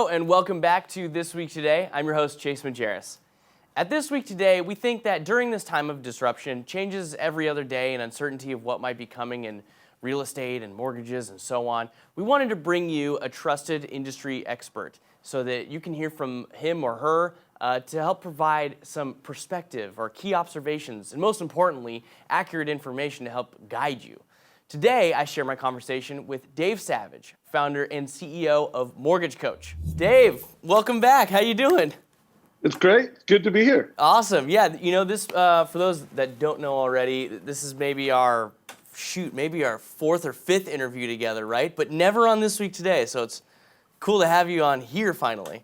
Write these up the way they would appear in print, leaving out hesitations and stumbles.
Hello, and welcome back to This Week Today. I'm your host, Chase Majerus. At This Week Today, we think that during this time of disruption, changes every other day and uncertainty of what might be coming in real estate and mortgages and so on, we wanted to bring you a trusted industry expert so that you can hear from him or her to help provide some perspective or key observations, and most importantly, accurate information to help guide you. Today, I share my conversation with Dave Savage, founder and CEO of Mortgage Coach. Dave, welcome back. How you doing? It's great. Good to be here. Awesome. Yeah, you know, this, for those that don't know already, this is maybe our fourth or fifth interview together, right? But never on This Week Today, so it's cool to have you on here finally.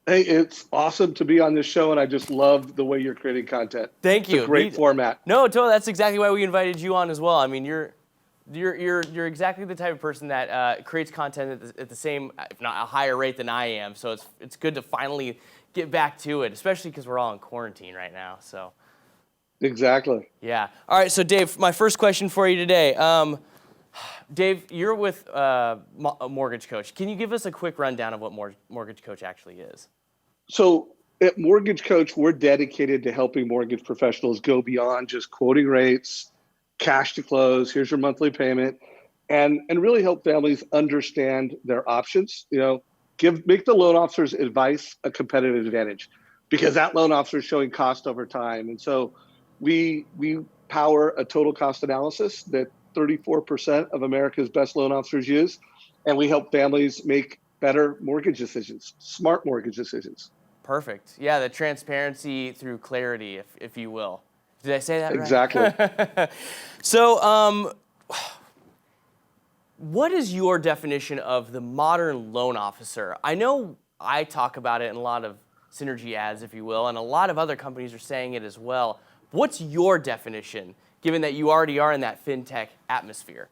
Hey, it's awesome to be on this show, and I just love the way you're creating content. Thank you. It's a great format. No, totally. That's exactly why we invited you on as well. I mean, you're exactly the type of person that creates content at the same, if not a higher rate than I am. So it's good to finally get back to it, especially because we're all in quarantine right now. So Exactly. yeah. All right. So Dave, my first question for you today. Dave, you're with a Mortgage Coach. Can you give us a quick rundown of what Mortgage Coach actually is? So at Mortgage Coach, we're dedicated to helping mortgage professionals go beyond just quoting rates, cash to close, here's your monthly payment, and really help families understand their options. You know, make the loan officer's advice a competitive advantage, because that loan officer is showing cost over time. And so we power a total cost analysis that 34% of America's best loan officers use, and we help families make better mortgage decisions, smart mortgage decisions. Perfect. Yeah, the transparency through clarity, if you will. Did I say that right? Exactly. So, what is your definition of the modern loan officer? I know I talk about it in a lot of synergy ads, if you will, and a lot of other companies are saying it as well. What's your definition, given that you already are in that fintech atmosphere?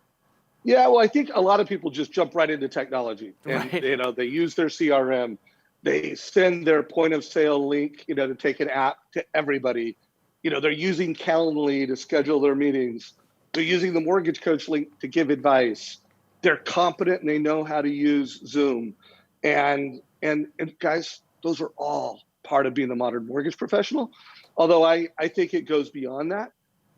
Yeah, well, I think a lot of people just jump right into technology, and Right. you know, they use their CRM, they send their point of sale link, you know, to take an app to everybody. You know, they're using Calendly to schedule their meetings. They're using the Mortgage Coach link to give advice. They're competent and they know how to use Zoom. And guys, those are all part of being the modern mortgage professional. Although I think it goes beyond that.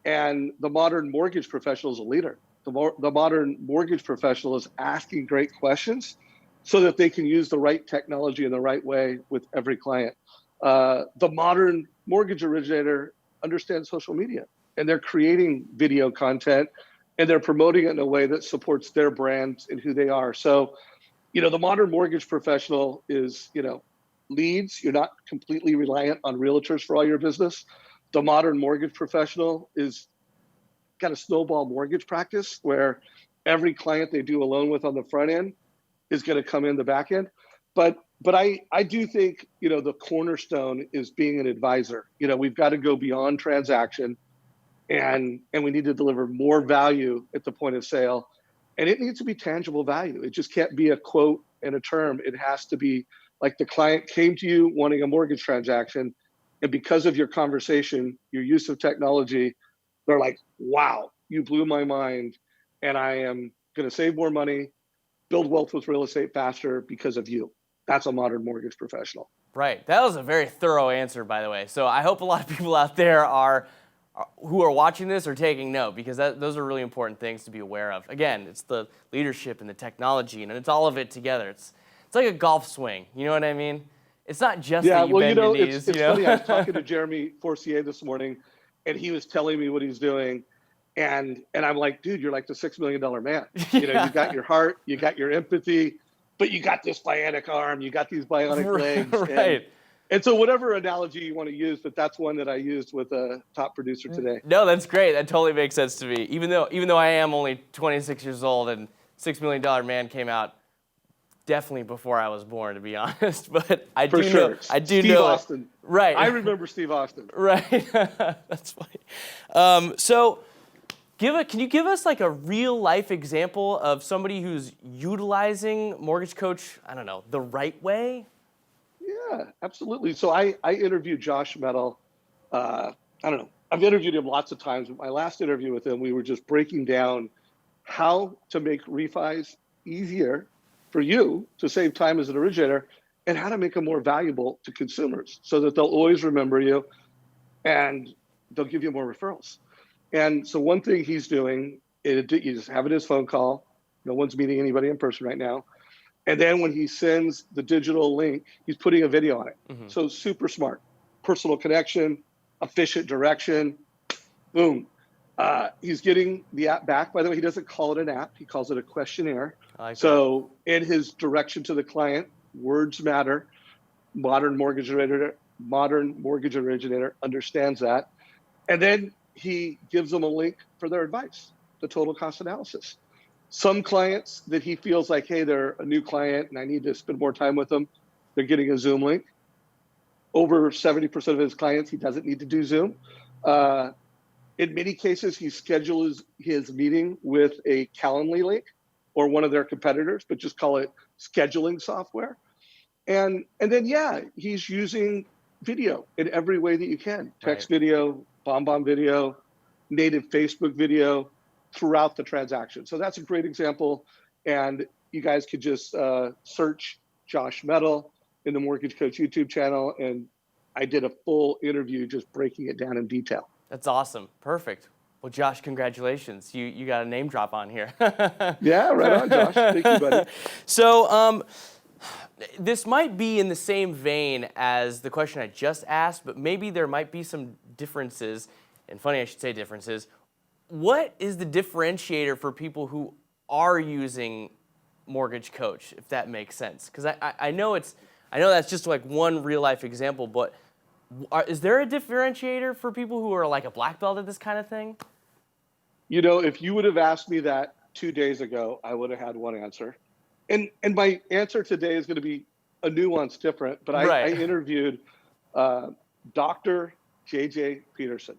And the modern mortgage professional is a leader. The modern mortgage professional is asking great questions so that they can use the right technology in the right way with every client. The modern mortgage originator understands social media, and they're creating video content, and they're promoting it in a way that supports their brand and who they are. So, you know, the modern mortgage professional is, you know, leads. You're not completely reliant on realtors for all your business. The modern mortgage professional is got a snowball mortgage practice where every client they do a loan with on the front end is going to come in the back end. But I do think, you know, the cornerstone is being an advisor. You know, we've got to go beyond transaction, and we need to deliver more value at the point of sale. And it needs to be tangible value. It just can't be a quote and a term. It has to be like the client came to you wanting a mortgage transaction, and because of your conversation, your use of technology, they're like, wow, you blew my mind, and I am going to save more money, build wealth with real estate faster because of you. That's a modern mortgage professional. Right. That was a very thorough answer, by the way. So I hope a lot of people out there who are watching this are taking note, because those are really important things to be aware of. Again, it's the leadership and the technology, and it's all of it together. It's like a golf swing. You know what I mean? It's not just that you bend your knees. It's funny. I was talking to Jeremy Forcier this morning, and he was telling me what he's doing. And I'm like, dude, you're like the $6 million man. You know, you got your heart, you got your empathy, but you got this bionic arm, you got these bionic legs. Right. And so whatever analogy you want to use, but that's one that I used with a top producer today. No, that's great. That totally makes sense to me. Even though I am only 26 years old, and $6 Million Man came out definitely before I was born, to be honest. But I do know Steve Austin. Right. I remember Steve Austin. Right. That's funny. So can you give us like a real life example of somebody who's utilizing Mortgage Coach, I don't know, the right way? Yeah, absolutely. So I interviewed Josh Metal. I don't know. I've interviewed him lots of times. My last interview with him, we were just breaking down how to make refis easier for you to save time as an originator and how to make them more valuable to consumers so that they'll always remember you and they'll give you more referrals. And so one thing he's doing is he's having his phone call. No one's meeting anybody in person right now. And then when he sends the digital link, he's putting a video on it. Mm-hmm. So super smart, personal connection, efficient direction, boom. He's getting the app back. By the way, he doesn't call it an app. He calls it a questionnaire. I like So in his direction to the client, words matter. Modern mortgage originator understands that. And then he gives them a link for their advice, the total cost analysis. Some clients that he feels like, hey, they're a new client and I need to spend more time with them, they're getting a Zoom link. Over 70% of his clients, he doesn't need to do Zoom. In many cases, he schedules his meeting with a Calendly link or one of their competitors, but just call it scheduling software. And then, yeah, he's using video in every way that you can. Text video, BombBomb video, native Facebook video throughout the transaction. So that's a great example. And you guys could just search Josh Metal in the Mortgage Coach YouTube channel. And I did a full interview just breaking it down in detail. That's awesome. Perfect. Well, Josh, congratulations. You got a name drop on here. Yeah, right on, Josh. Thank you, buddy. So this might be in the same vein as the question I just asked, but maybe there might be some differences. And funny I should say differences. What is the differentiator for people who are using Mortgage Coach, if that makes sense? Because I know that's just like one real life example, but is there a differentiator for people who are like a black belt at this kind of thing? You know, if you would have asked me that 2 days ago, I would have had one answer. And my answer today is going to be a nuance different, but I interviewed Dr. J.J. Peterson.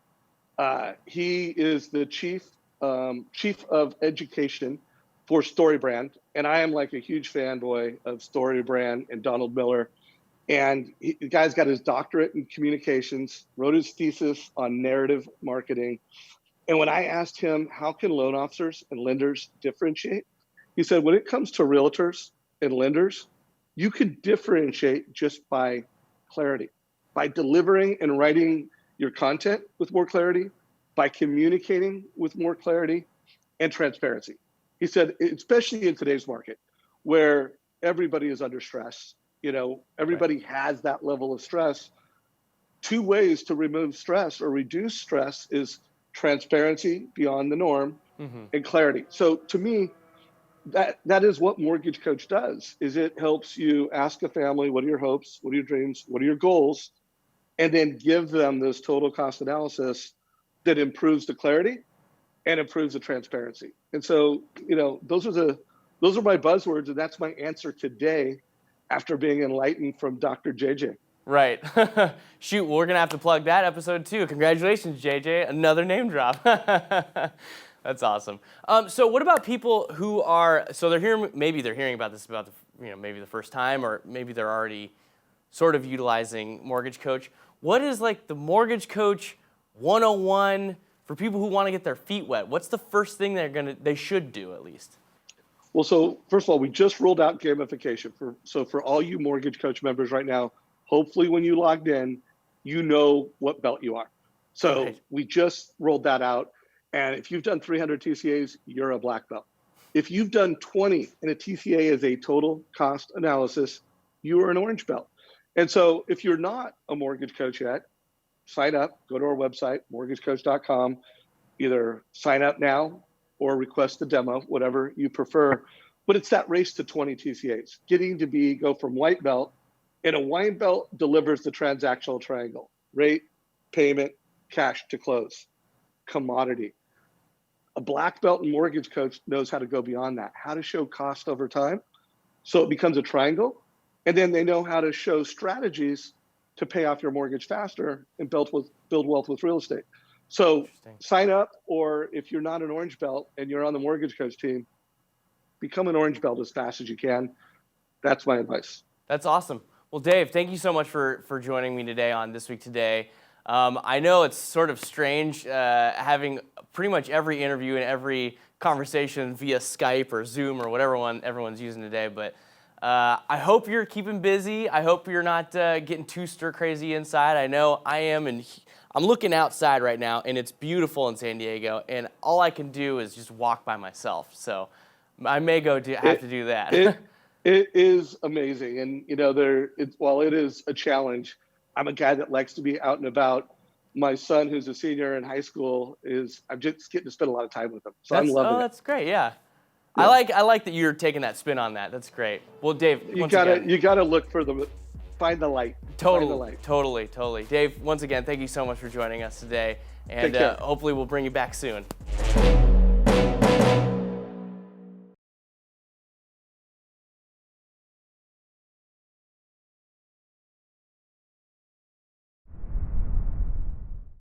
He is the chief of education for StoryBrand, and I am like a huge fanboy of StoryBrand and Donald Miller. And the guy's got his doctorate in communications, wrote his thesis on narrative marketing. And when I asked him, how can loan officers and lenders differentiate? He said, when it comes to realtors and lenders, you can differentiate just by clarity, by delivering and writing your content with more clarity, by communicating with more clarity and transparency. He said, especially in today's market where everybody is under stress, you know, everybody has that level of stress. 2 ways to remove stress or reduce stress is transparency beyond the norm and clarity. So to me, that is what Mortgage Coach does, is it helps you ask a family, what are your hopes, what are your dreams, what are your goals, and then give them this total cost analysis that improves the clarity and improves the transparency. And so, you know, those are my buzzwords, and that's my answer today after being enlightened from Dr. JJ. Right. Shoot, well, we're going to have to plug that episode too. Congratulations, JJ. Another name drop. That's awesome. So what about people who are, so maybe they're hearing about this maybe the first time, or maybe they're already sort of utilizing Mortgage Coach. What is like the Mortgage Coach 101 for people who want to get their feet wet? What's the first thing they should do at least? Well, so first of all, we just rolled out gamification. For all you Mortgage Coach members right now, hopefully when you logged in, you know what belt you are. So we just rolled that out. And if you've done 300 TCAs, you're a black belt. If you've done 20 and a TCA is a total cost analysis, you are an orange belt. And so if you're not a Mortgage Coach yet, sign up, go to our website, mortgagecoach.com, either sign up now or request the demo, whatever you prefer. But it's that race to 20 TCAs, getting to go from white belt, and a white belt delivers the transactional triangle: rate, payment, cash to close, commodity. A black belt and Mortgage Coach knows how to go beyond that, how to show cost over time. So it becomes a triangle. And then they know how to show strategies to pay off your mortgage faster and build wealth with real estate. So sign up, or if you're not an orange belt and you're on the Mortgage Coach team, become an orange belt as fast as you can. That's my advice. That's awesome. Well, Dave, thank you so much for joining me today on This Week Today. I know it's sort of strange having pretty much every interview and every conversation via Skype or Zoom or whatever one everyone's using today, but I hope you're keeping busy. I hope you're not getting too stir crazy inside. I know I am, and I'm looking outside right now, and it's beautiful in San Diego, and all I can do is just walk by myself. So I may have to do that. It is amazing, and while it is a challenge, I'm a guy that likes to be out and about. My son, who's a senior in high school, I'm just getting to spend a lot of time with him. So I'm loving it. That's great. Yeah. Yeah. I like that you're taking that spin on that. That's great. Well, Dave, You gotta look for find the light. Find the light. Totally. Dave, once again, thank you so much for joining us today, and Take care. hopefully we'll bring you back soon.